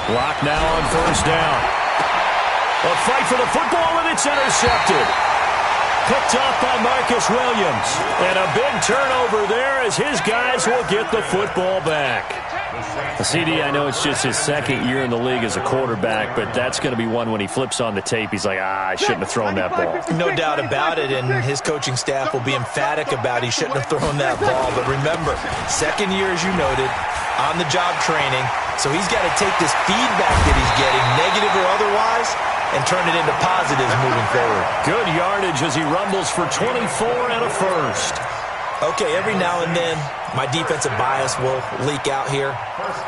Block now on first down. A fight for the football, and it's intercepted. Picked off by Marcus Williams. And a big turnover there as his guys will get the football back. CD, I know it's just his second year in the league as a quarterback, but that's going to be one when he flips on the tape. He's like, I shouldn't have thrown that ball. No doubt about it, and his coaching staff will be emphatic about he shouldn't have thrown that ball. But remember, second year, as you noted, on-the-job training, so he's got to take this feedback that he's getting, negative or otherwise, and turn it into positives moving forward. Good yardage as he rumbles for 24 and a first. Okay, every now and then, my defensive bias will leak out here.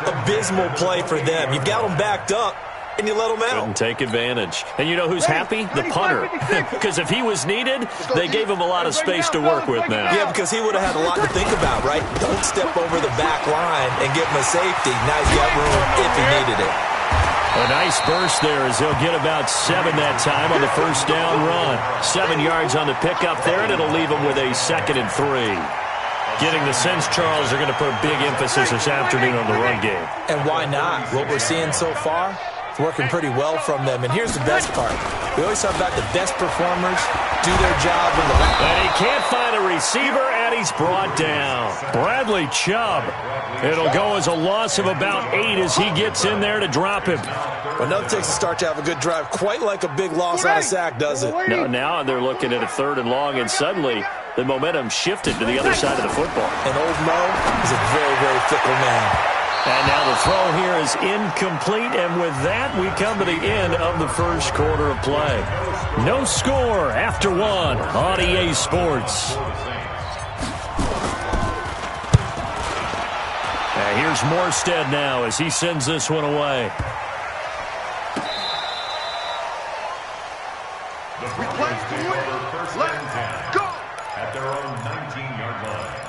Abysmal play for them. You've got them backed up, and you let them out. Couldn't take advantage. And you know who's happy? The punter. Because if he was needed, they gave him a lot of space to work with now. Yeah, because he would have had a lot to think about, right? Don't step over the back line and give him a safety. Now he's got room if he needed it. A nice burst there as he'll get about 7 that time on the first down run. 7 yards on the pickup there, and it'll leave him with a 2nd and 3. Getting the sense, Charles, are going to put a big emphasis this afternoon on the run game. And why not? What we're seeing so far, it's working pretty well from them. And here's the best part. We always talk about the best performers do their job when the last. And he can't find a receiver, and he's brought down. Bradley Chubb. It'll go as a loss of about 8 as he gets in there to drop him. Well, nothing takes a start to have a good drive. Quite like a big loss on a sack, does it? Now they're looking at a 3rd and long, and suddenly the momentum shifted to the other side of the football. And old Mo is a very, very fickle man. And now the throw here is incomplete, and with that, we come to the end of the first quarter of play. No score after 1 on EA Sports. And here's Morstead now as he sends this one away. The request to win. Let's go. At their own 19-yard line.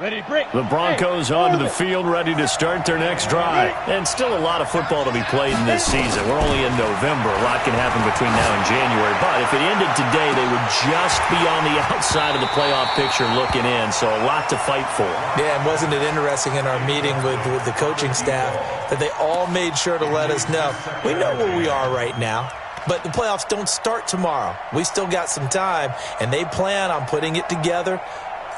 The Broncos onto the field, ready to start their next drive. And still a lot of football to be played in this season. We're only in November. A lot can happen between now and January. But if it ended today, they would just be on the outside of the playoff picture looking in. So a lot to fight for. Yeah, and wasn't it interesting in our meeting with the coaching staff that they all made sure to let us know. We know where we are right now. But the playoffs don't start tomorrow. We still got some time, and they plan on putting it together,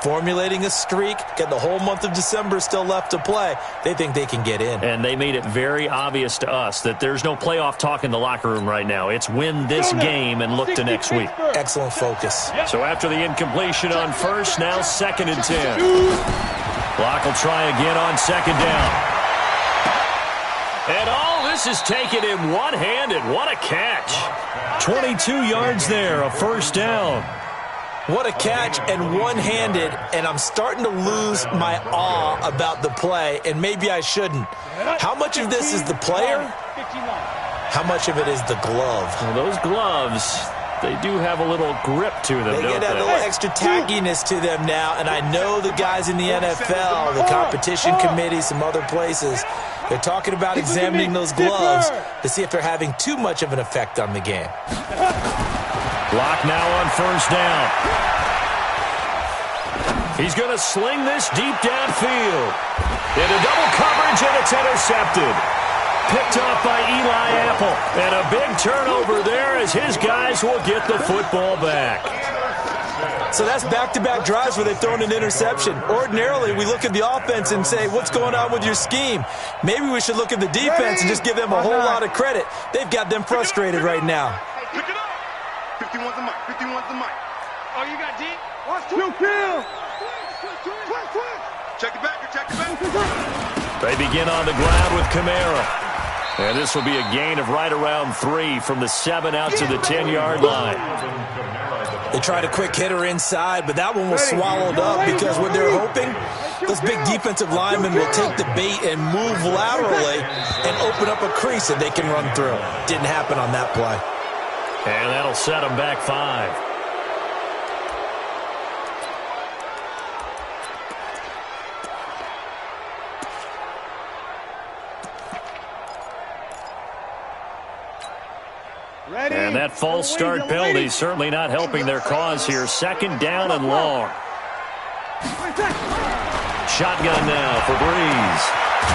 formulating a streak, got the whole month of December still left to play. They think they can get in. And they made it very obvious to us that there's no playoff talk in the locker room right now. It's win this game and look to next week. Excellent focus. So after the incompletion on first, now 2nd and 10. Block will try again on 2nd down. And all this is taken in one-handed. What a catch. 22 yards there, a first down. What a catch and one-handed, and I'm starting to lose my awe about the play, and maybe I shouldn't. How much of this is the player? How much of it is the glove? Well, those gloves, they do have a little grip to them, They don't get that they? little extra tackiness to them now, and I know the guys in the NFL, the competition committee, some other places, they're talking about examining those gloves to see if they're having too much of an effect on the game. Block now on first down. He's going to sling this deep downfield. Into double coverage, and it's intercepted. Picked off by Eli Apple. And a big turnover there as his guys will get the football back. So that's back-to-back drives where they've thrown an interception. Ordinarily, we look at the offense and say, what's going on with your scheme? Maybe we should look at the defense and just give them a whole lot of credit. They've got them frustrated right now. Pick it up. 51's the mic. 51's the mic. Oh, you got D? Watch two. Kill. Check it back. Check it back. They begin on the ground with Kamara. And this will be a gain of right around 3 from the 7 out to the 10-yard line. They tried a quick hitter inside, but that one was swallowed up because what they're hoping, those big defensive linemen will take the bait and move laterally and open up a crease that they can run through. Didn't happen on that play. And that'll set them back 5. And And that false start penalty certainly not helping their cause here. Second down and long. Shotgun now for Breeze.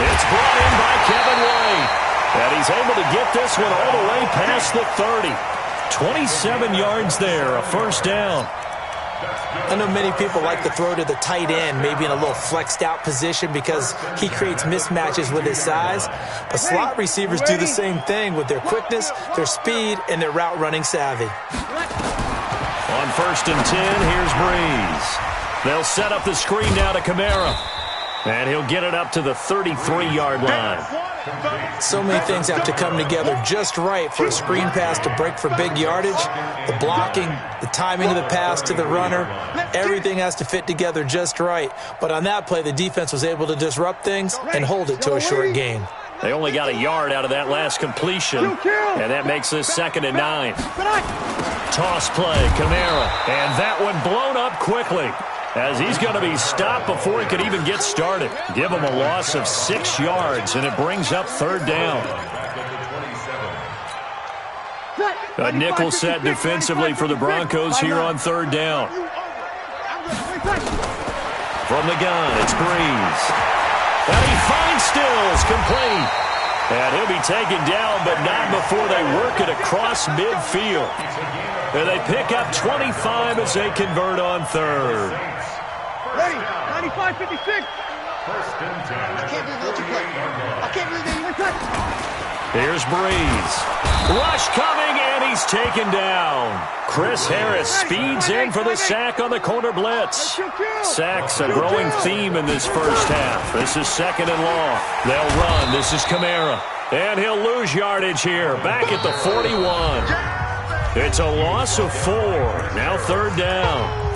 It's brought in by Kevin White. And he's able to get this one all the way past the 30. 27 yards there, a first down. I know many people like to throw to the tight end, maybe in a little flexed out position because he creates mismatches with his size. But slot receivers do the same thing with their quickness, their speed, and their route running savvy. On 1st and 10, here's Breeze. They'll set up the screen now to Kamara. And he'll get it up to the 33-yard line. So many things have to come together just right for a screen pass to break for big yardage. The blocking, the timing of the pass to the runner, everything has to fit together just right. But on that play, the defense was able to disrupt things and hold it to a short gain. They only got a yard out of that last completion, and that makes this 2nd and 9. Toss play, Kamara, and that one blown up quickly, as he's going to be stopped before he could even get started. Give him a loss of 6 yards, and it brings up 3rd down. A nickel set defensively for the Broncos here on 3rd down. From the gun, it's Breeze. And he finds Stills, complete. And he'll be taken down, but not before they work it across midfield. And they pick up 25 as they convert on 3rd. Ready, 95-56. I can't believe that you play. I can't believe that you play. Here's Breeze. Rush coming, and he's taken down. Chris Harris speeds in for the sack on the corner blitz. Sacks a growing theme in this first half. This is 2nd and long. They'll run. This is Kamara. And he'll lose yardage here. Back at the 41. It's a loss of 4. Now 3rd down.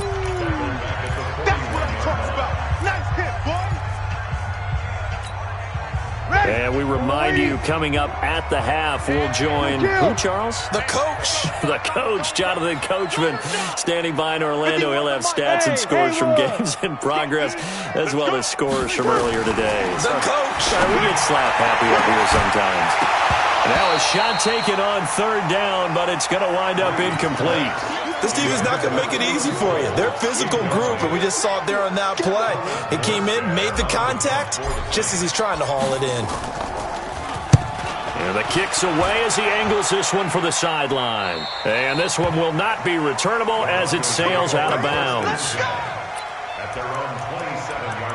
And we remind you, coming up at the half, we'll join who, Charles? The coach. The coach, Jonathan Coachman, standing by in Orlando. He'll have stats and scores from games in progress, as well as scores from earlier today. The coach. We get slap happy up here sometimes. Now a shot taken on 3rd down, but it's going to wind up incomplete. This team is not going to make it easy for you. They're a physical group, and we just saw it there on that play. He came in, made the contact, just as he's trying to haul it in. And the kick's away as he angles this one for the sideline. And this one will not be returnable as it sails out of bounds. At their own 27-yard line.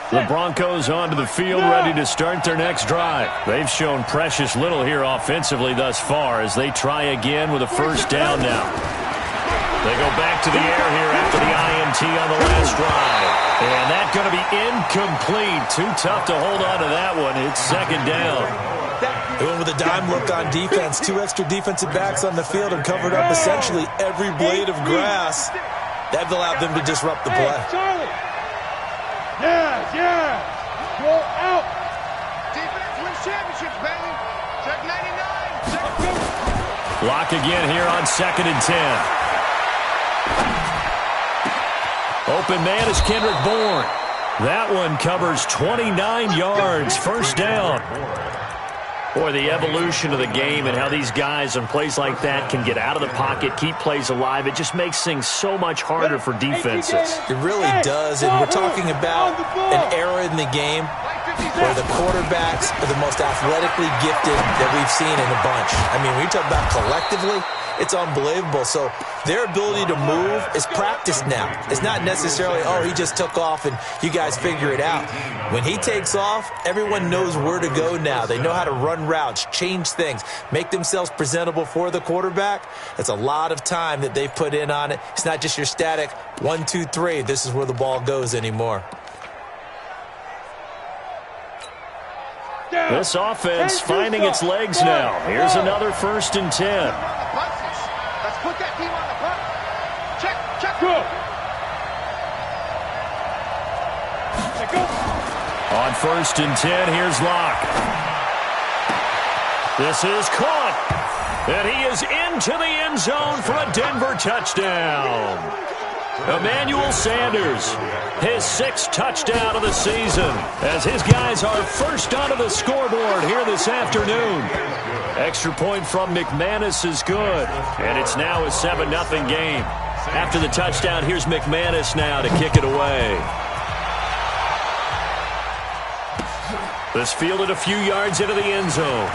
The Broncos onto the field, ready to start their next drive. They've shown precious little here offensively thus far as they try again with a 1st down now. They go back to the air here after the INT on the last drive. And that's going to be incomplete. Too tough to hold on to that one. It's 2nd down. They went with a dime look on defense. 2 extra defensive backs on the field and covered up essentially every blade of grass. That allowed them to disrupt the play. Charlie. Yeah. Go out. Defense wins championships, baby. Check 99. Lock again here on 2nd and 10. Open man is Kendrick Bourne. That one covers 29 yards. 1st down. Boy, the evolution of the game and how these guys in plays like that can get out of the pocket, keep plays alive, it just makes things so much harder for defenses. It really does, and we're talking about an era in the game where the quarterbacks are the most athletically gifted that we've seen in a bunch. I mean, when you talk about collectively, it's unbelievable. So their ability to move is practiced now. It's not necessarily, oh, he just took off and you guys figure it out. When he takes off, everyone knows where to go now. They know how to run routes, change things, make themselves presentable for the quarterback. It's a lot of time that they put in on it. It's not just your static 1, 2, 3. This is where the ball goes anymore. This offense finding its legs now. Here's another 1st and 10. Let's put that team on the punt. Check. Go. On 1st and 10, here's Locke. This is caught. And he is into the end zone for a Denver touchdown. Emmanuel Sanders, his 6th touchdown of the season, as his guys are first onto the scoreboard here this afternoon. Extra point from McManus is good, and it's now a 7-0 game. After the touchdown, here's McManus now to kick it away. This fielded a few yards into the end zone.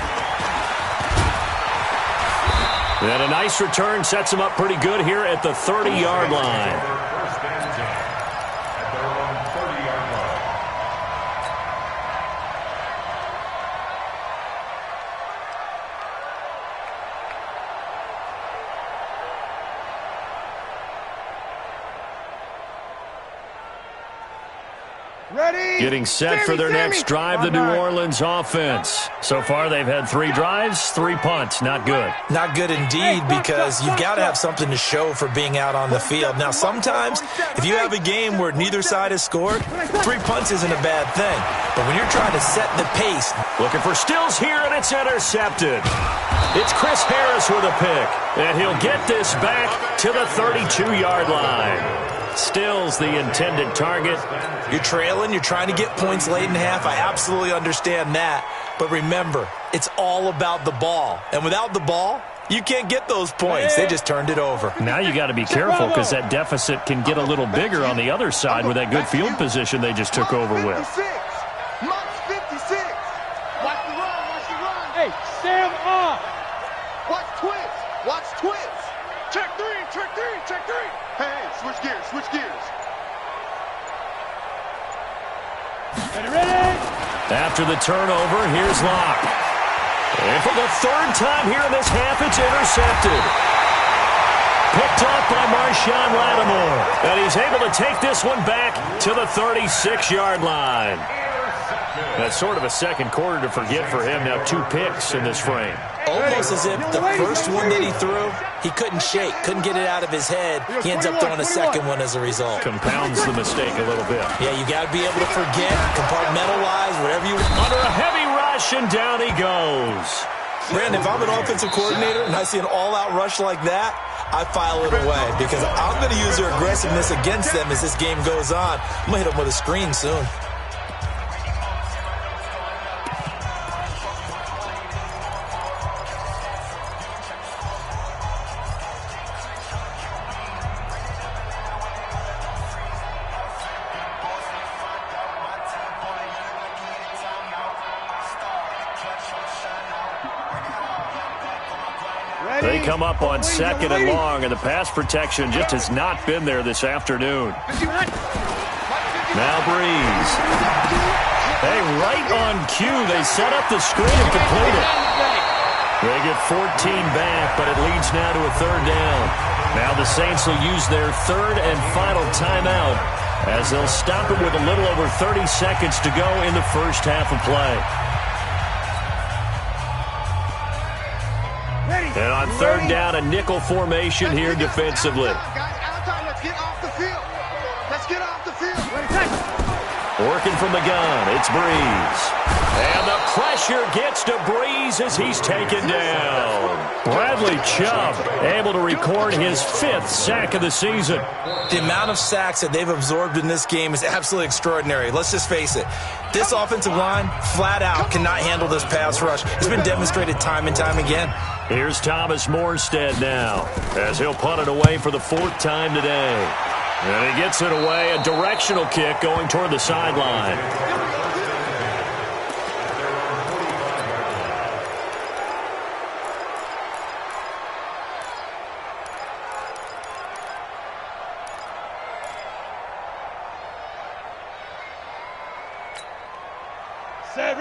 And a nice return sets him up pretty good here at the 30-yard line. Getting set for their next drive, the New Orleans offense. So far, they've had 3 drives, 3 punts. Not good. Not good indeed, because you've got to have something to show for being out on the field. Now, sometimes, if you have a game where neither side has scored, 3 punts isn't a bad thing. But when you're trying to set the pace. Looking for Stills here, and it's intercepted. It's Chris Harris with a pick, and he'll get this back to the 32-yard line. Stills the intended target. You're trailing. You're trying to get points late in half. I absolutely understand that. But remember, it's all about the ball. And without the ball, you can't get those points. They just turned it over. Now you got to be careful because that deficit can get a little bigger on the other side with that good field position they just took over with. Mark's 56. Watch the run. Watch the run. Hey, Sam off. Watch twist. Watch twist. Check 3. Check 3. Check 3. Hey, switch gears. Switch gears. Ready? After the turnover, here's Locke. And for the 3rd time here in this half, it's intercepted. Picked off by Marshawn Lattimore. And he's able to take this one back to the 36-yard line. That's sort of a second quarter to forget for him. Now 2 picks in this frame. Almost as if the first one that he threw, he couldn't shake, couldn't get it out of his head. He ends up throwing a second one as a result. Compounds the mistake a little bit. Yeah, you got to be able to forget, compartmentalize, whatever you want. Under a heavy rush, and down he goes. Brandon, if I'm an offensive coordinator and I see an all-out rush like that, I file it away because I'm going to use their aggressiveness against them as this game goes on. I'm going to hit them with a screen soon. They come up on 2nd and long, and the pass protection just has not been there this afternoon. Now Breeze. Hey, right on cue, they set up the screen and complete it. They get 14 back, but it leads now to a 3rd down. Now the Saints will use their 3rd and final timeout as they'll stop it with a little over 30 seconds to go in the first half of play. And on 3rd down, a nickel formation here defensively. Let's get off the field. Let's get off the field. Working from the gun, it's Breeze. And the pressure gets to Breeze as he's taken down. Bradley Chubb able to record his 5th sack of the season. The amount of sacks that they've absorbed in this game is absolutely extraordinary. Let's just face it. This offensive line, flat out, cannot handle this pass rush. It's been demonstrated time and time again. Here's Thomas Morstead now, as he'll punt it away for the 4th time today. And he gets it away, a directional kick going toward the sideline.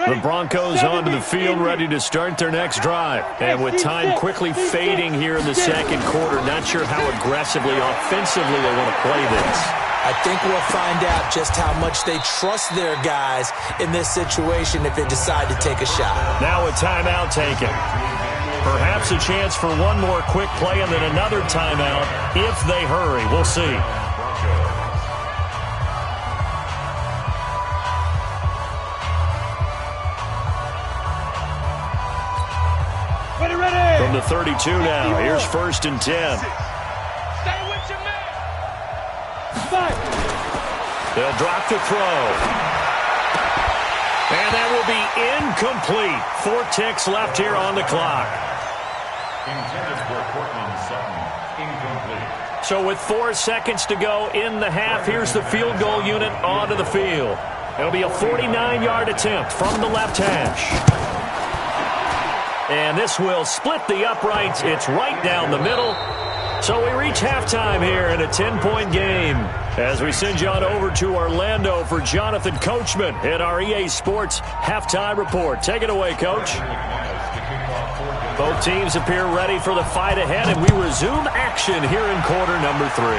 The Broncos onto the field, ready to start their next drive. And with time quickly fading here in the 2nd quarter, not sure how aggressively, offensively they want to play this. I think we'll find out just how much they trust their guys in this situation if they decide to take a shot. Now a timeout taken. Perhaps a chance for one more quick play and then another timeout if they hurry. We'll see. From the 32 now, here's 1st and 10. Stay with your man. They'll drop to throw. And that will be incomplete. 4 ticks left here on the clock. Intended for Cortland Sutton. Incomplete. So with 4 seconds to go in the half, here's the field goal unit onto the field. It'll be a 49-yard attempt from the left hash. And this will split the uprights. It's right down the middle. So we reach halftime here in a 10-point game as we send you on over to Orlando for Jonathan Coachman in our EA Sports Halftime Report. Take it away, Coach. Both teams appear ready for the fight ahead, and we resume action here in quarter number 3.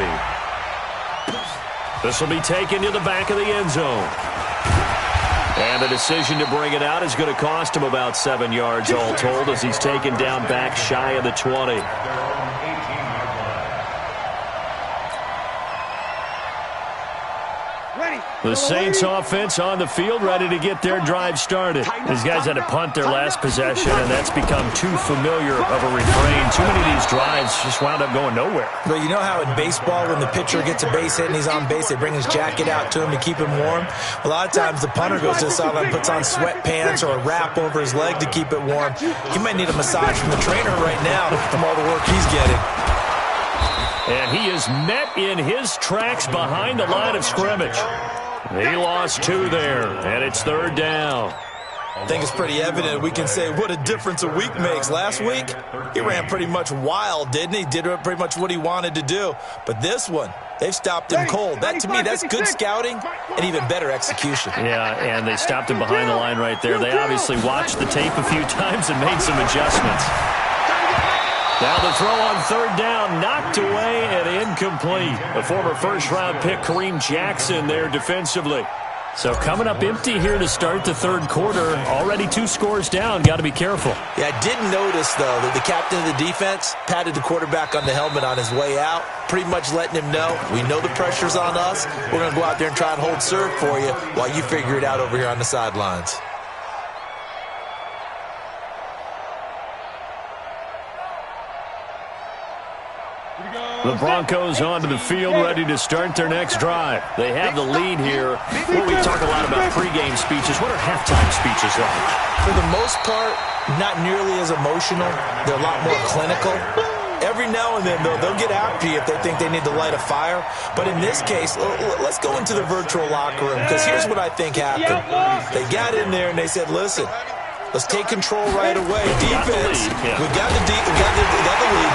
This will be taken to the back of the end zone. And the decision to bring it out is going to cost him about 7 yards all told as he's taken down back shy of the 20. The Saints offense on the field ready to get their drive started. These guys had to punt their last possession, and that's become too familiar of a refrain. Too many of these drives just wound up going nowhere. Well, you know how in baseball when the pitcher gets a base hit and he's on base, they bring his jacket out to him to keep him warm? A lot of times the punter goes to the sideline, puts on sweatpants or a wrap over his leg to keep it warm. He might need a massage from the trainer right now from all the work he's getting. And he is met in his tracks behind the line of scrimmage. He lost 2 there, and it's 3rd down. I think it's pretty evident we can say what a difference a week makes. Last week, he ran pretty much wild, didn't he? Did pretty much what he wanted to do. But this one, they've stopped him cold. That, to me, that's good scouting and even better execution. Yeah, and they stopped him behind the line right there. They obviously watched the tape a few times and made some adjustments. Now the throw on 3rd down, knocked away and incomplete. The former first-round pick, Kareem Jackson, there defensively. So coming up empty here to start the 3rd quarter. Already 2 scores down. Got to be careful. Yeah, I did notice, though, that the captain of the defense patted the quarterback on the helmet on his way out, pretty much letting him know, we know the pressure's on us. We're going to go out there and try and hold serve for you while you figure it out over here on the sidelines. The Broncos onto the field, ready to start their next drive. They have the lead here. Well, we talk a lot about pregame speeches. What are halftime speeches like? For the most part, not nearly as emotional. They're a lot more clinical. Every now and then, though, they'll get after you if they think they need to light a fire. But in this case, let's go into the virtual locker room, because here's what I think happened. They got in there and they said, listen, let's take control right away. Defense, we got the lead.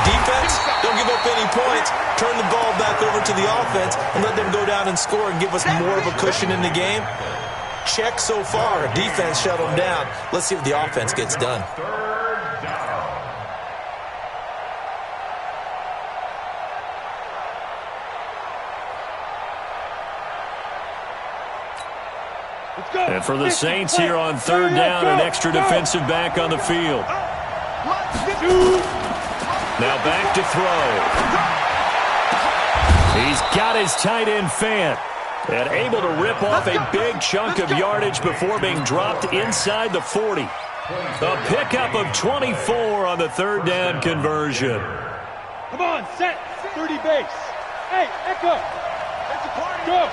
Defense, don't give up any points. Turn the ball back over to the offense and let them go down and score and give us more of a cushion in the game. Check so far. Defense shut them down. Let's see if the offense gets done. And for the Saints here on 3rd down, an extra defensive back on the field. Now back to throw. He's got his tight end Fant and able to rip off a big chunk of yardage before being dropped inside the 40. A pickup of 24 on the 3rd down conversion. Come on, set. 30 base. Hey, Echo. It's a party. Go.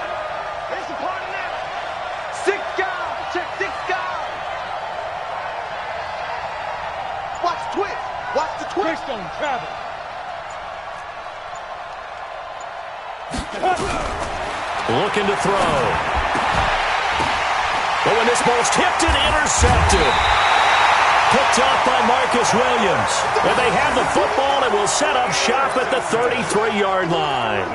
It's a party now. 6 guys. Check 6 guys. Watch the twist. Watch the twist. Twist on travel. Looking to throw. Oh, and this ball's tipped and intercepted. Picked off by Marcus Williams. And they have the football and will set up shop at the 33-yard line.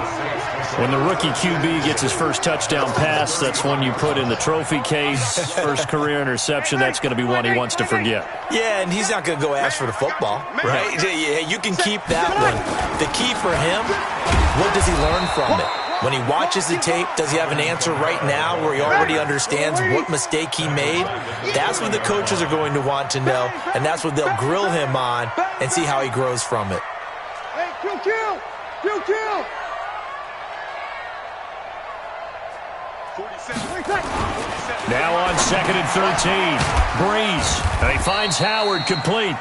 When the rookie QB gets his first touchdown pass, that's one you put in the trophy case. First career interception, that's going to be one he wants to forget. Yeah, and he's not going to go ask for the football, right? Yeah, you can keep that one. The key for him, what does he learn from it? When he watches the tape, does he have an answer right now where he already understands what mistake he made? That's what the coaches are going to want to know, and that's what they'll grill him on and see how he grows from it. Hey, kill. 47. Now on 2nd and 13. Breeze. And he finds Howard complete.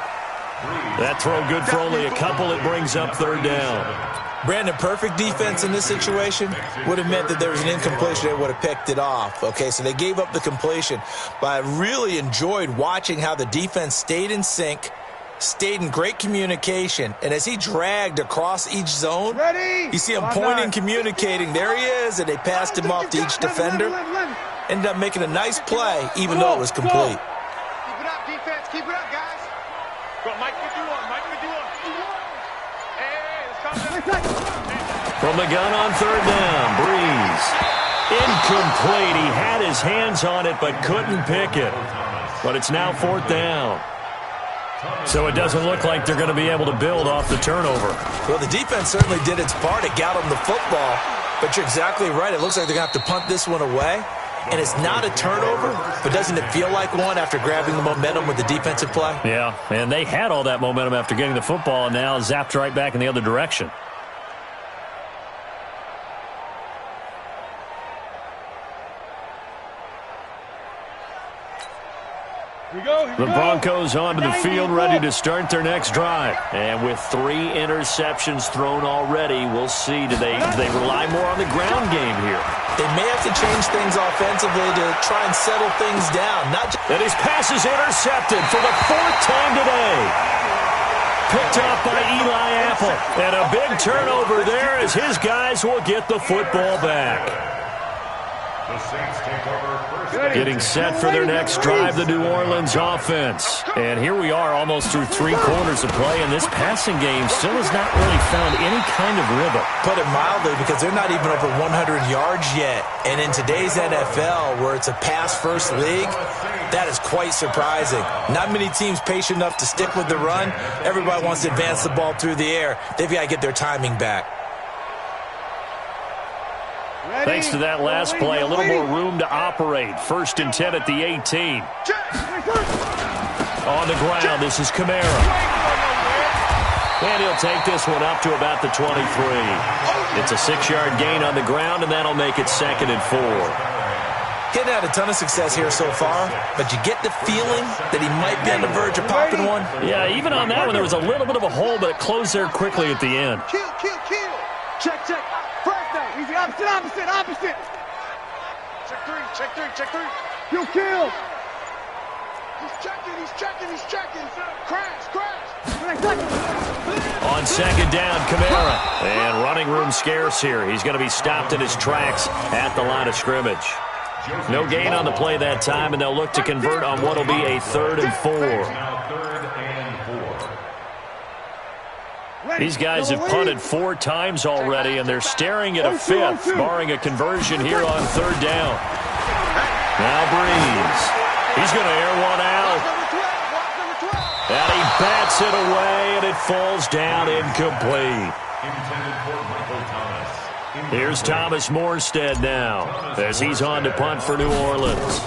That throw good for only a couple. It brings up 3rd down. Brandon, perfect defense in this situation would have meant that there was an incompletion. They would have picked it off. Okay, so they gave up the completion. But I really enjoyed watching how the defense stayed in sync, stayed in great communication, and as he dragged across each zone, you see him pointing, communicating. There he is, and they passed him off to each defender. Ended up making a nice play, even though it was complete. Keep it up, defense. Keep it up, guys. Go, Mike, we do one. Mike, we do one. Hey, let's come. From the gun on third down, Breeze. Incomplete. He had his hands on it but couldn't pick it. But it's now fourth down. So it doesn't look like they're going to be able to build off the turnover. Well, the defense certainly did its part. It got them the football. But you're exactly right. It looks like they're going to have to punt this one away. And it's not a turnover, but doesn't it feel like one after grabbing the momentum with the defensive play? Yeah, and they had all that momentum after getting the football and now zapped right back in the other direction. The Broncos onto the field, ready to start their next drive. And with 3 interceptions thrown already, we'll see. Do they rely more on the ground game here? They may have to change things offensively to try and settle things down. And his pass is intercepted for the 4th time today. Picked off by Eli Apple. And a big turnover there as his guys will get the football back. The Saints take over first. Getting set for their next drive, the New Orleans offense. And here we are almost through 3 quarters of play, and this passing game still has not really found any kind of rhythm. Put it mildly, because they're not even over 100 yards yet. And in today's NFL, where it's a pass-first league, that is quite surprising. Not many teams patient enough to stick with the run. Everybody wants to advance the ball through the air. They've got to get their timing back. Thanks to that last play, a little more room to operate. 1st and 10 at the 18. On the ground, this is Kamara. And he'll take this one up to about the 23. It's a 6-yard gain on the ground, and that'll make it 2nd and 4. He's had a ton of success here so far, but you get the feeling that he might be on the verge of popping one. Yeah, even on that one, there was a little bit of a hole, but it closed there quickly at the end. Kill. Check. First down. Easy, opposite. Check three. Kill. He's checking. Crash. On 2nd down, Kamara. And running room scarce here. He's going to be stopped in his tracks at the line of scrimmage. No gain on the play that time, and they'll look to convert on what will be a 3rd and 4. These guys have punted 4 times already, and they're staring at a 5th, barring a conversion here on 3rd down. Now Breeze. He's going to air one out. And he bats it away, and it falls down incomplete. Here's Thomas Morstead now, as he's on to punt for New Orleans.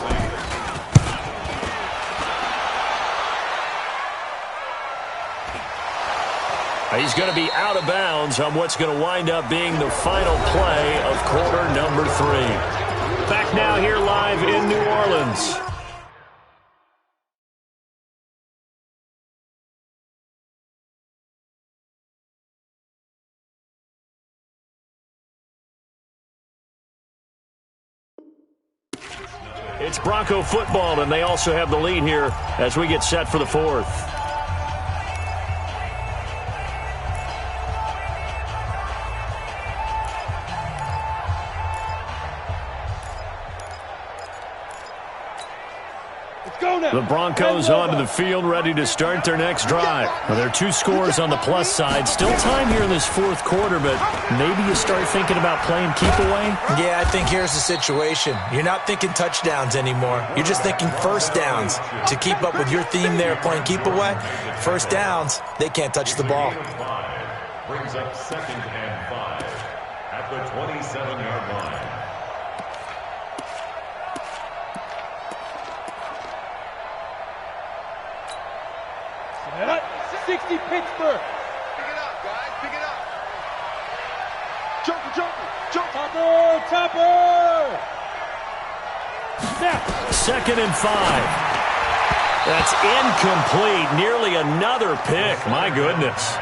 He's going to be out of bounds on what's going to wind up being the final play of quarter number 3. Back now here live in New Orleans. It's Bronco football, and they also have the lead here as we get set for the 4th. The Broncos onto the field, ready to start their next drive. Well, there are 2 scores on the plus side. Still time here in this 4th quarter, but maybe you start thinking about playing keep away? Yeah, I think here's the situation. You're not thinking touchdowns anymore. You're just thinking first downs. To keep up with your theme there, playing keep away, first downs, they can't touch the ball. Brings up 2nd and 5 at the 27-yard line. 60 Pittsburgh. Pick it up, guys. Pick it up. Joker. Topper. Snap. 2nd and 5. That's incomplete. Nearly another pick. My goodness.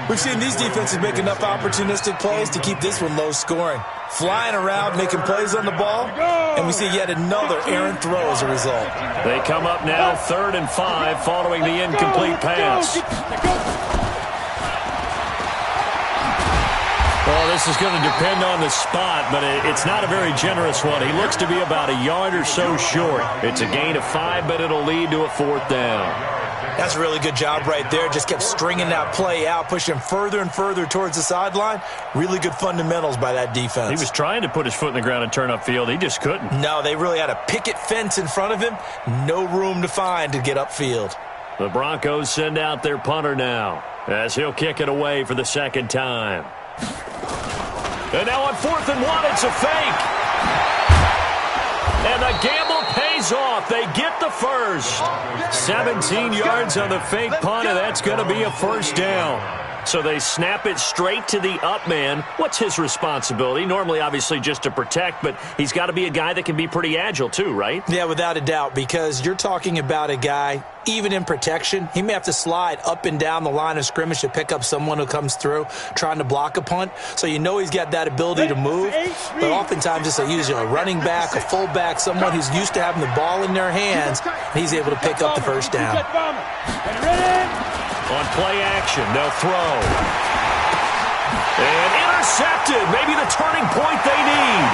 We've seen these defenses make enough opportunistic plays to keep this one low scoring. Flying around, making plays on the ball, and we see yet another errant throw as a result. They come up now 3rd and 5 following the incomplete pass. Well, this is going to depend on the spot, but it's not a very generous one. He looks to be about a yard or so short. It's a gain of 5, but it'll lead to a 4th down. That's a really good job right there. Just kept stringing that play out, pushing him further and further towards the sideline. Really good fundamentals by that defense. He was trying to put his foot in the ground and turn upfield. He just couldn't. No, they really had a picket fence in front of him. No room to find to get upfield. The Broncos send out their punter now as he'll kick it away for the 2nd time. And now on 4th and 1, it's a fake. And the gamble pays off. They get the first. 17 yards on the fake punt, and that's going to be a 1st down. So they snap it straight to the up man. What's his responsibility? Normally, obviously, just to protect, but he's got to be a guy that can be pretty agile too, right? Yeah, without a doubt, because you're talking about a guy, even in protection, he may have to slide up and down the line of scrimmage to pick up someone who comes through trying to block a punt. So you know he's got that ability to move, but oftentimes it's a running back, a fullback, someone who's used to having the ball in their hands, and he's able to pick up the 1st down. On play action, they'll throw. And intercepted. Maybe the turning point they need.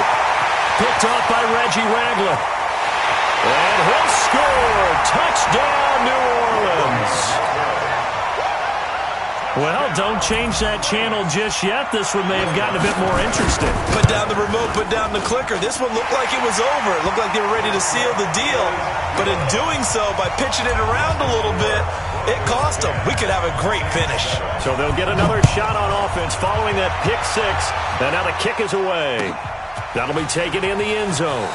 Picked up by Reggie Wagler. And he'll score. Touchdown, New Orleans. Well, don't change that channel just yet. This one may have gotten a bit more interesting. Put down the remote, put down the clicker. This one looked like it was over. It looked like they were ready to seal the deal. But in doing so, by pitching it around a little bit, it cost them. We could have a great finish. So they'll get another shot on offense following that pick 6. And now the kick is away. That'll be taken in the end zone.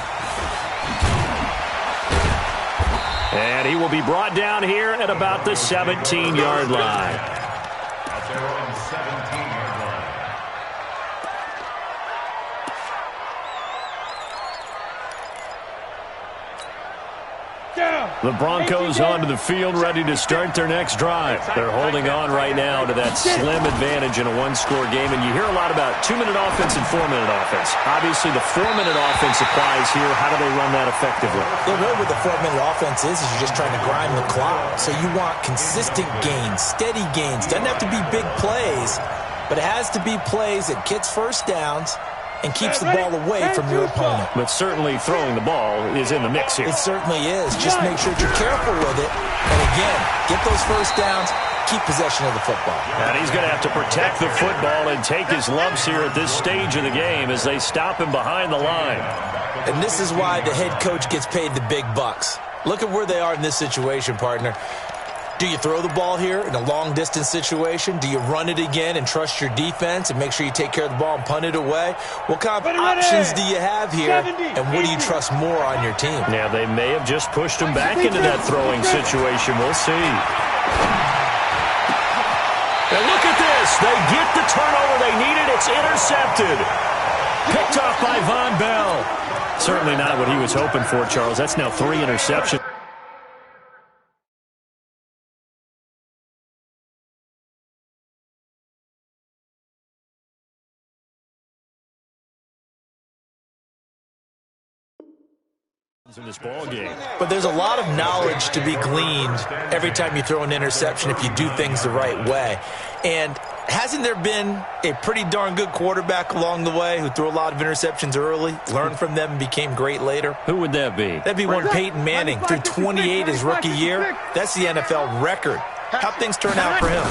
And he will be brought down here at about the 17-yard line. At their own 17-yard line. The Broncos onto the field, ready to start their next drive. They're holding on right now to that slim advantage in a one-score game, and you hear a lot about 2-minute offense and 4-minute offense. Obviously, the 4-minute offense applies here. How do they run that effectively? Yeah, really what the 4-minute offense is you're just trying to grind the clock. So you want consistent gains, steady gains. Doesn't have to be big plays, but it has to be plays that gets 1st downs and keeps the ball away from your opponent. But certainly throwing the ball is in the mix here. It certainly is. Just make sure that you're careful with it. And again, get those 1st downs, keep possession of the football. And he's going to have to protect the football and take his lumps here at this stage of the game as they stop him behind the line. And this is why the head coach gets paid the big bucks. Look at where they are in this situation, partner. Do you throw the ball here in a long-distance situation? Do you run it again and trust your defense and make sure you take care of the ball and punt it away? What kind of options do you have here, and what do you trust more on your team? Now, they may have just pushed him back into that throwing situation. We'll see. And look at this. They get the turnover they needed. It's intercepted. Picked off by Von Bell. Certainly not what he was hoping for, Charles. That's now 3 interceptions. In this ball game. But there's a lot of knowledge to be gleaned every time you throw an interception if you do things the right way. And hasn't there been a pretty darn good quarterback along the way who threw a lot of interceptions early, learned from them, and became great later? Who would that be? That'd be one Peyton Manning. Threw 28 his rookie year. That's the NFL record. How'd things turn out for him?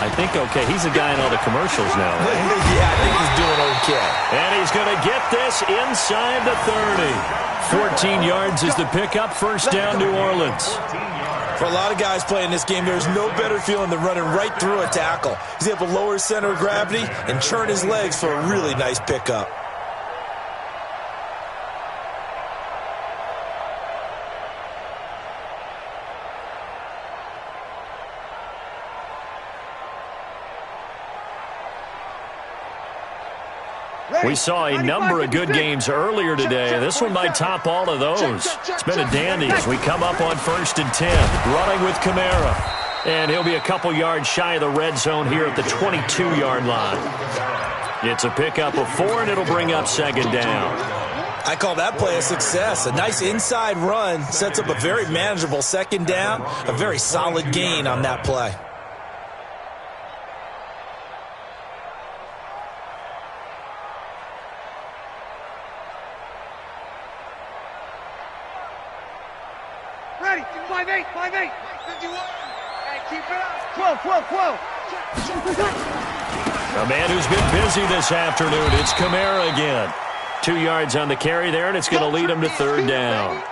I think okay. He's a guy in all the commercials now, right? Yeah, I think he's doing okay. And he's going to get this inside the 30. 14 yards is the pickup. 1st down, New Orleans. For a lot of guys playing this game, there's no better feeling than running right through a tackle. He's able to lower his center of gravity and churn his legs for a really nice pickup. We saw a number of good games earlier today. This one might top all of those. It's been a dandy as we come up on 1st and 10. Running with Kamara. And he'll be a couple yards shy of the red zone here at the 22-yard line. It's a pickup of 4, and it'll bring up second down. I call that play a success. A nice inside run sets up a very manageable second down, a very solid gain on that play. Ready, 5-8, 5-8. 51. Hey, keep it up. 12. A man who's been busy this afternoon. It's Kamara again. 2 yards on the carry there, and it's going to lead him to third down.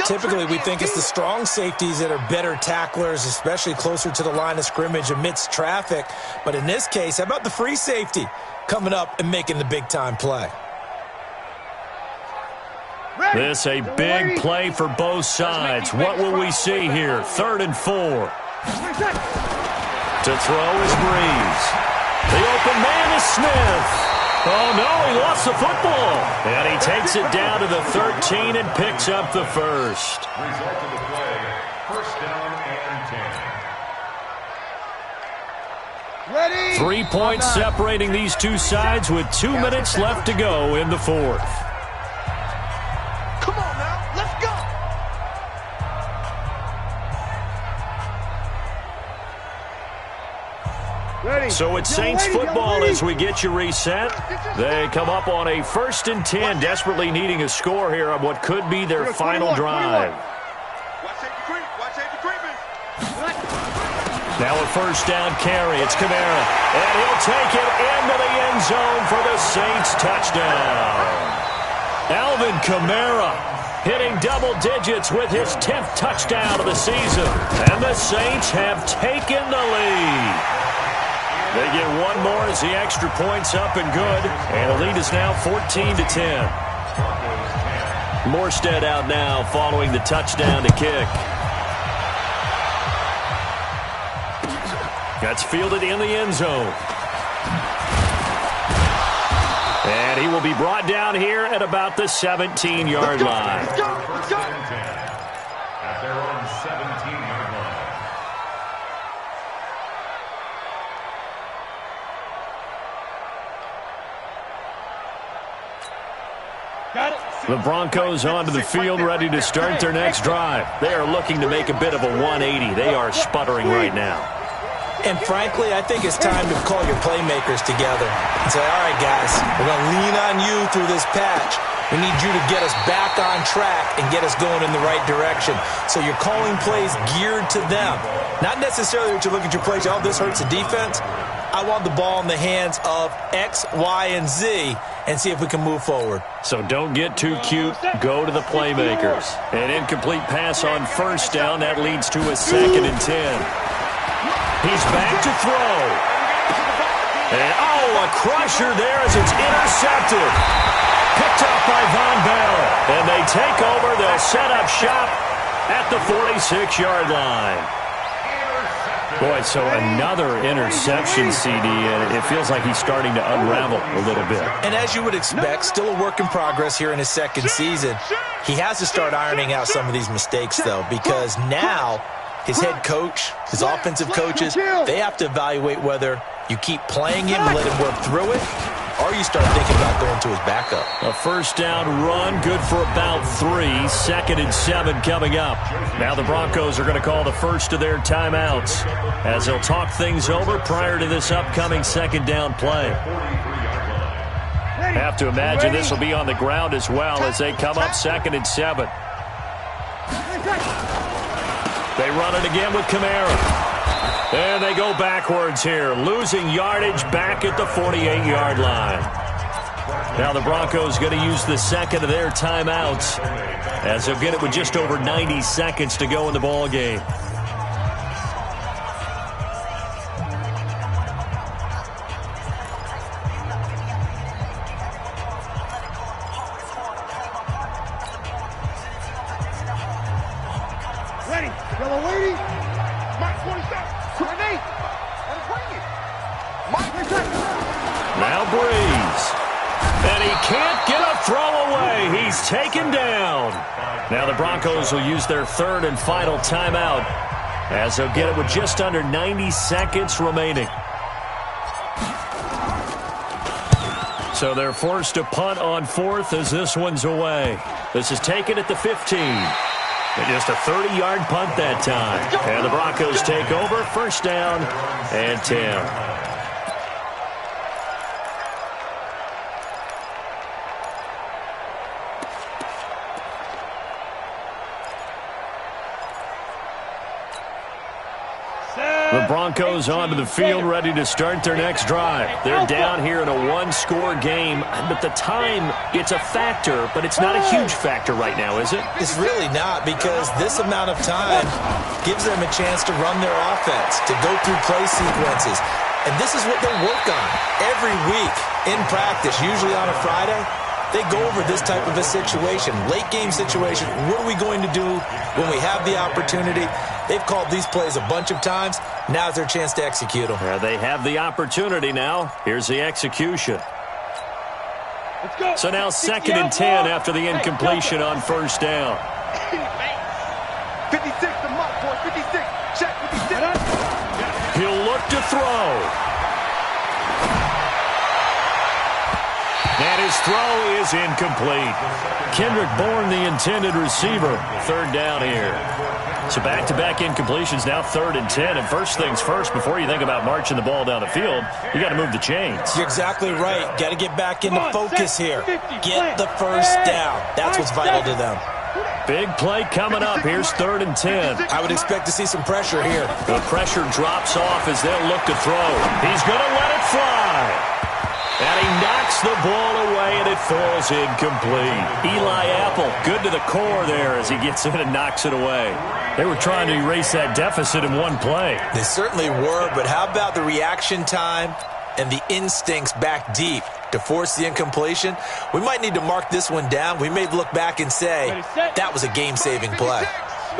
Typically, we think it's the strong safeties that are better tacklers, especially closer to the line of scrimmage amidst traffic. But in this case, how about the free safety coming up and making the big-time play? This a big play for both sides. What will we see here? 3rd and 4. To throw is Breeze. The open man is Smith. Oh, no, he lost the football. And he takes it down to the 13 and picks up the first. Result of the play, first down and 10. Ready. 3 points separating these two sides with 2 minutes left to go in the fourth. Come on now, let's go. Ready. So it's Saints football as we get you reset. They come up on a 1st and 10, desperately needing a score here on what could be their final drive. Watch safety creep. Watch safety creeping. Now a first down carry. It's Kamara. And he'll take it into the end zone for the Saints touchdown. Alvin Kamara hitting double digits with his 10th touchdown of the season. And the Saints have taken the lead. They get one more as the extra point's up and good. And the lead is now 14-10. Morstead out now following the touchdown to kick. That's fielded in the end zone. And he will be brought down here at about the 17-yard line. First and 10 at their own 17-yard line. The Broncos onto the field ready to start their next drive. They are looking to make a bit of a 180. They are sputtering right now. And frankly, I think it's time to call your playmakers together and say, all right, guys, we're going to lean on you through this patch. We need you to get us back on track and get us going in the right direction. So you're calling plays geared to them. Not necessarily that you look at your plays, oh, this hurts the defense. I want the ball in the hands of X, Y, and Z and see if we can move forward. So don't get too cute. Go to the playmakers. An incomplete pass on first down. That leads to a 2nd and 10. He's back to throw. And, a crusher there as it's intercepted. Picked up by Von Bell. And they take over. They'll set up shop at the 46-yard line. Boy, so another interception, CD, and it feels like he's starting to unravel a little bit. And as you would expect, still a work in progress here in his second season. He has to start ironing out some of these mistakes, though, because now his head coach, his offensive coaches, they have to evaluate whether you keep playing him and let him work through it, or you start thinking about going to his backup. A first down run, good for about 3. 2nd and 7 coming up. Now the Broncos are going to call the first of their timeouts as they'll talk things over prior to this upcoming second down play. Have to imagine this will be on the ground as well as they come up 2nd and 7. They run it again with Kamara. And they go backwards here, losing yardage back at the 48-yard line. Now the Broncos going to use the second of their timeouts as they'll get it with just over 90 seconds to go in the ball game. Ready. Yellow lady. Mike 27. Now Breeze. And he can't get a throw away. He's taken down. Now the Broncos will use their 3rd and final timeout as they'll get it with just under 90 seconds remaining. So they're forced to punt on fourth as this one's away. This is taken at the 15. And just a 30-yard punt that time. And the Broncos take over, first down and 10. The Broncos onto the field, ready to start their next drive. They're down here in a one-score game, but the time, it's a factor, but it's not a huge factor right now, is it? It's really not, because this amount of time gives them a chance to run their offense, to go through play sequences. And this is what they work on every week in practice, usually on a Friday. They go over this type of a situation, late game situation. What are we going to do when we have the opportunity? They've called these plays a bunch of times. Now's their chance to execute them. Yeah, they have the opportunity now. Here's the execution. Let's go. So now 2nd and 10 after the incompletion on first down. 56, the mark, boy. 56. Check 56. He'll look to throw. And his throw is incomplete. Kendrick Bourne, the intended receiver. Third down here. So back-to-back incompletions, now 3rd and 10. And first things first, before you think about marching the ball down the field, you got to move the chains. You're exactly right. Got to get back into focus here. Get the first down. That's what's vital to them. Big play coming up. Here's 3rd and 10. I would expect to see some pressure here. The pressure drops off as they'll look to throw. He's going to let it fly. And he knocks the ball away, and it falls incomplete. Eli Apple, good to the core there as he gets in and knocks it away. They were trying to erase that deficit in one play. They certainly were, but how about the reaction time and the instincts back deep to force the incompletion? We might need to mark this one down. We may look back and say that was a game-saving play.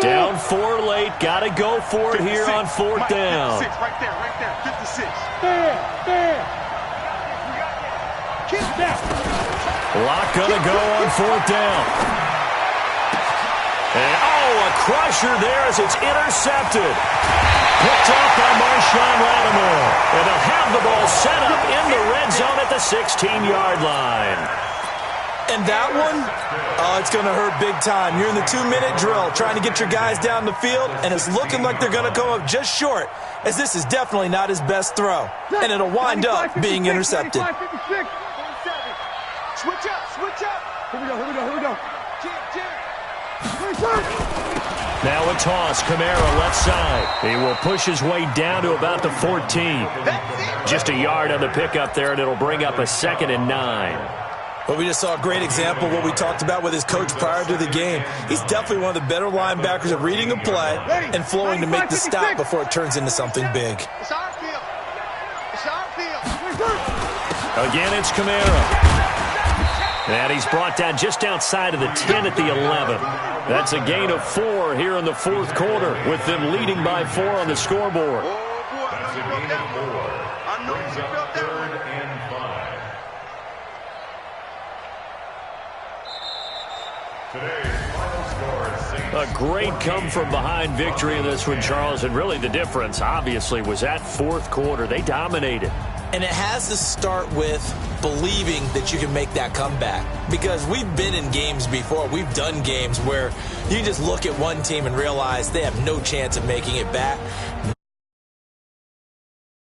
Down 4 late. Got to go for it here on 4th down. 56, right there. 56. There. Lock gonna go on 4th down. And, a crusher there as it's intercepted. Picked off by Marshawn Lattimore. And they'll have the ball set up in the red zone at the 16-yard line. And that one, it's going to hurt big time. You're in the 2-minute drill trying to get your guys down the field, and it's looking like they're going to come up just short, as this is definitely not his best throw. And it'll wind up being intercepted. Switch up. Here we go. Now a toss. Kamara left side. He will push his way down to about the 14. Just a yard on the pickup there, and it'll bring up a 2nd and 9. But we just saw a great example of what we talked about with his coach prior to the game. He's definitely one of the better linebackers at reading a play and flowing to make the stop before it turns into something big. It's our field. Again, it's Kamara. And he's brought down just outside of the 10 at the 11. That's a gain of 4 here in the 4th quarter, with them leading by 4 on the scoreboard. That's a gain of 4. Brings up 3rd and 5. Today's final score is 6. A great come-from-behind victory in this one, Charles. And really the difference, obviously, was that 4th quarter. They dominated. And it has to start with believing that you can make that comeback. Because we've been in games before. We've done games where you just look at one team and realize they have no chance of making it back.